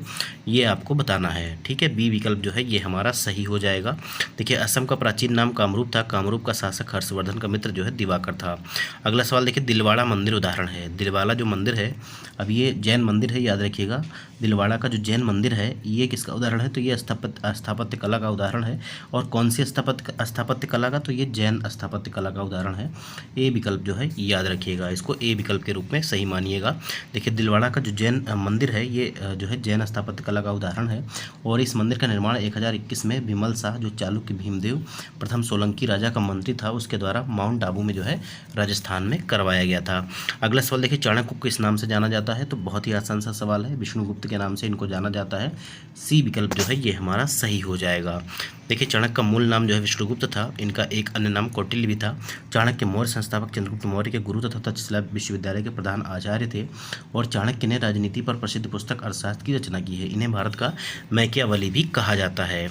Speaker 1: ये आपको बताना है, ठीक है। बी विकल्प जो है ये हमारा सही हो जाएगा। देखिए असम का प्राचीन नाम कामरूप था, कामरूप का शासक हर्षवर्धन का मित्र जो है दिवाकर था। अगला सवाल देखिए, दिलवाड़ा मंदिर उदाहरण है। दिलवाड़ा जो मंदिर है, अब ये जैन मंदिर है, याद रखिएगा। दिलवाड़ा का जो जैन मंदिर है ये किसका उदाहरण है, तो ये स्थापत्य कला का उदाहरण है। और कौन सी स्थापत्य कला का, तो ये जैन स्थापत्य कला का उदाहरण है। ए विकल्प जो है याद रखिएगा, इसको ए विकल्प के रूप में सही मानिएगा। देखिए दिलवाड़ा का जो जैन मंदिर है ये जो है जैन स्थापत्य कला का उदाहरण है। और इस मंदिर का निर्माण 1021 में विमल शाह, जो चालुक्य भीमदेव प्रथम सोलंकी राजा का मंत्री था, उसके द्वारा माउंट आबू में जो है राजस्थान में करवाया गया था। अगला सवाल देखिए, चाणक्य को किस नाम से जाना जाता है, तो बहुत ही आसान सा सवाल है, विष्णुगुप्त के नाम से इनको जाना जाता है। सी विकल्प जो है ये हमारा सही हो जाएगा। देखिए चाणक्य का मूल नाम जो है विष्णुगुप्त था, इनका एक अन्य नाम कौटिल्य भी था। चाणक्य मौर्य संस्थापक चंद्रगुप्त मौर्य के गुरु तथा तक्षशिला विश्वविद्यालय के प्रधान आचार्य थे। और चाणक्य ने राजनीति पर प्रसिद्ध पुस्तक अर्थशास्त्र की रचना की है। इन्हें भारत का मैकियावेली भी कहा जाता है।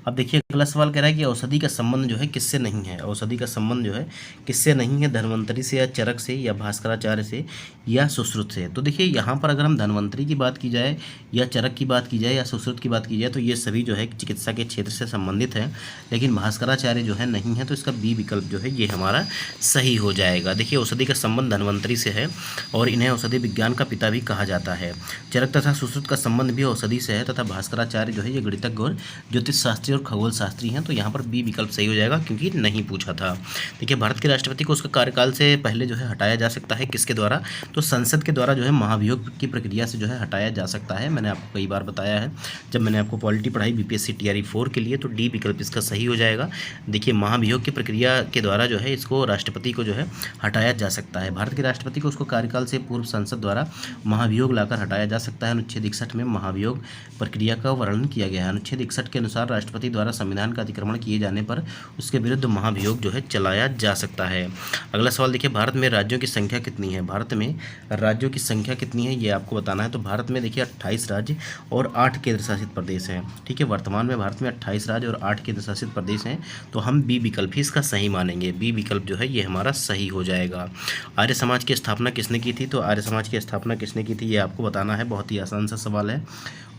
Speaker 1: अब देखिए अगला सवाल कह रहा है कि औषधि का संबंध जो है किससे नहीं है। औषधि का संबंध जो है किससे नहीं है, धन्वंतरी से या चरक से या भास्कराचार्य से या सुश्रुत से। तो देखिए यहाँ पर अगर हम धन्वंतरी की बात की जाए या चरक की बात की जाए या सुश्रुत की बात की जाए तो ये सभी जो है चिकित्सा के क्षेत्र से संबंधित हैं, लेकिन भास्कराचार्य जो है नहीं है, तो इसका बी विकल्प जो है ये हमारा सही हो जाएगा। देखिए औषधि का संबंध धन्वंतरी से है और इन्हें औषधि विज्ञान का पिता भी कहा जाता है। चरक तथा सुश्रुत का संबंध भी औषधि से है तथा भास्कराचार्य जो है ये गणितज्ञ और ज्योतिष शास्त्री और खगोल शास्त्री हैं, तो यहाँ पर बी विकल्प सही हो जाएगा क्योंकि नहीं पूछा था। देखिए भारत के राष्ट्रपति को उसके कार्यकाल से पहले जो है हटाया जा सकता है, किसके द्वारा, तो संसद के द्वारा जो है महाभियोग की प्रक्रिया से जो है हटाया जा सकता है। मैंने आपको कई बार बताया है जब मैंने आपको पॉलिटी पढ़ाई बीपीएससी टीआरई 4 के लिए, तो डी विकल्प इसका सही हो जाएगा। देखिए महाभियोग की प्रक्रिया के द्वारा जो है इसको राष्ट्रपति को जो है हटाया जा सकता है। भारत के राष्ट्रपति को उसको कार्यकाल से पूर्व संसद द्वारा महाभियोग लाकर हटाया जा सकता है। अनुच्छेद 61 में महाभियोग प्रक्रिया का वर्णन किया गया है। अनुच्छेद 61 के अनुसार राष्ट्रपति द्वारा संविधान का अतिक्रमण किए जाने पर उसके विरुद्ध महाभियोग जो है चलाया जा सकता है। अगला सवाल देखिए, भारत में राज्यों की संख्या कितनी है। भारत में राज्यों की संख्या कितनी है ये आपको बताना है। तो भारत में देखिए 28 राज्य और 8 केंद्र शासित प्रदेश हैं, ठीक है। वर्तमान में भारत में 28 राज्य और 8 केंद्र शासित प्रदेश हैं, तो हम बी विकल्प ही इसका सही मानेंगे। बी विकल्प जो है ये हमारा सही हो जाएगा। आर्य समाज की स्थापना किसने की थी, तो आर्य समाज की स्थापना किसने की थी ये आपको बताना है। बहुत ही आसान सा सवाल है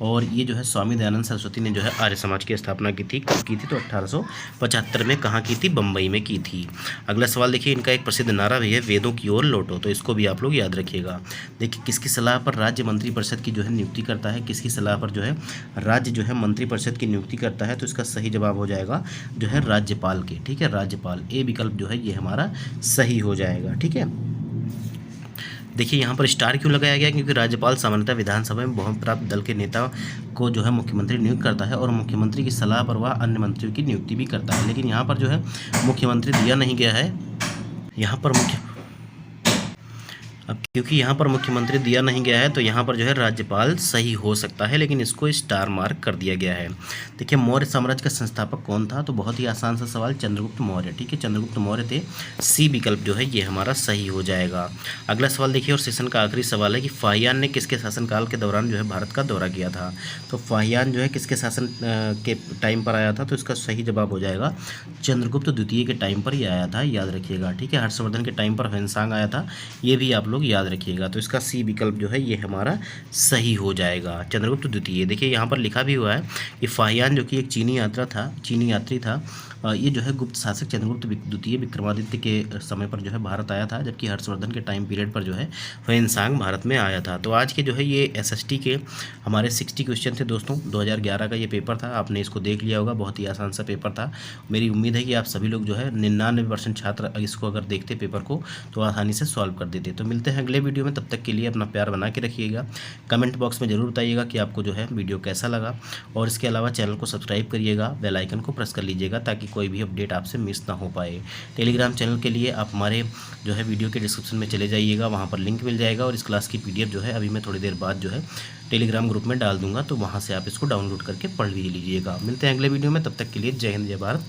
Speaker 1: और ये जो है स्वामी दयानंद सरस्वती ने जो है आर्य समाज की स्थापना की थी। कब की थी, तो 1875 में। कहाँ की थी, बम्बई में की थी। अगला सवाल देखिए, इनका एक प्रसिद्ध नारा भी है, वेदों की ओर लौटो, तो इसको भी आप लोग याद रखिएगा। देखिए किसकी सलाह पर राज्य मंत्रिपरिषद की जो है नियुक्ति करता है, किसकी सलाह पर जो है राज्य जो है मंत्रिपरिषद की नियुक्ति करता है, तो इसका सही जवाब हो जाएगा जो है राज्यपाल के, ठीक है, राज्यपाल। ए विकल्प जो है ये हमारा सही हो जाएगा, ठीक है। देखिए यहाँ पर स्टार क्यों लगाया गया, क्योंकि राज्यपाल सामान्यतः विधानसभा में बहुमत प्राप्त दल के नेता को जो है मुख्यमंत्री नियुक्त करता है और मुख्यमंत्री की सलाह पर वह अन्य मंत्रियों की नियुक्ति भी करता है। लेकिन यहाँ पर जो है मुख्यमंत्री दिया नहीं गया है, यहाँ पर अब क्योंकि यहाँ पर मुख्यमंत्री दिया नहीं गया है तो यहाँ पर जो है राज्यपाल सही हो सकता है, लेकिन इसको स्टार मार्क कर दिया गया है। देखिए मौर्य साम्राज्य का संस्थापक कौन था, तो बहुत ही आसान सा सवाल, चंद्रगुप्त मौर्य, ठीक है, चंद्रगुप्त मौर्य थे। सी विकल्प जो है ये हमारा सही हो जाएगा। अगला सवाल देखिए और सेशन का आखिरी सवाल है कि फाहियान ने किसके शासनकाल के दौरान जो है भारत का दौरा किया था। तो फाहियान जो है किसके शासन के टाइम पर आया था, तो इसका सही जवाब हो जाएगा चंद्रगुप्त द्वितीय के टाइम पर ही आया था, याद रखिएगा, ठीक है। हर्षवर्धन के टाइम पर ह्वेनसांग आया था, ये भी आप लोग याद रखिएगा। तो इसका सी विकल्प जो है ये हमारा सही हो जाएगा, चंद्रगुप्त द्वितीय। देखिए यहाँ पर लिखा भी हुआ है कि फाहियान जो कि एक चीनी यात्री था, ये जो है गुप्त शासक चंद्रगुप्त द्वितीय विक्रमादित्य के समय पर जो है भारत आया था, जबकि हर्षवर्धन के टाइम पीरियड पर जो है ह्वेनसांग भारत में आया था। तो आज के जो है ये एसएसटी के हमारे 60 क्वेश्चन थे दोस्तों। 2011 का ये पेपर था, आपने इसको देख लिया होगा, बहुत ही आसान सा पेपर था। मेरी उम्मीद है कि आप सभी लोग जो है 99% छात्र इसको अगर देखते पेपर को तो आसानी से सॉल्व कर देते। तो मिलते हैं अगले वीडियो में, तब तक के लिए अपना प्यार बना के रखिएगा। कमेंट बॉक्स में ज़रूर बताइएगा कि आपको जो है वीडियो कैसा लगा, और इसके अलावा चैनल को सब्सक्राइब करिएगा, बेल आइकन को प्रेस कर लीजिएगा ताकि कोई भी अपडेट आपसे मिस ना हो पाए। टेलीग्राम चैनल के लिए आप हमारे जो है वीडियो के डिस्क्रिप्शन में चले जाइएगा, वहाँ पर लिंक मिल जाएगा, और इस क्लास की पीडीएफ जो है अभी मैं थोड़ी देर बाद जो है टेलीग्राम ग्रुप में डाल दूंगा, तो वहाँ से आप इसको डाउनलोड करके पढ़ भी लीजिएगा। मिलते हैं अगले वीडियो में, तब तक के लिए जय हिंद जय भारत।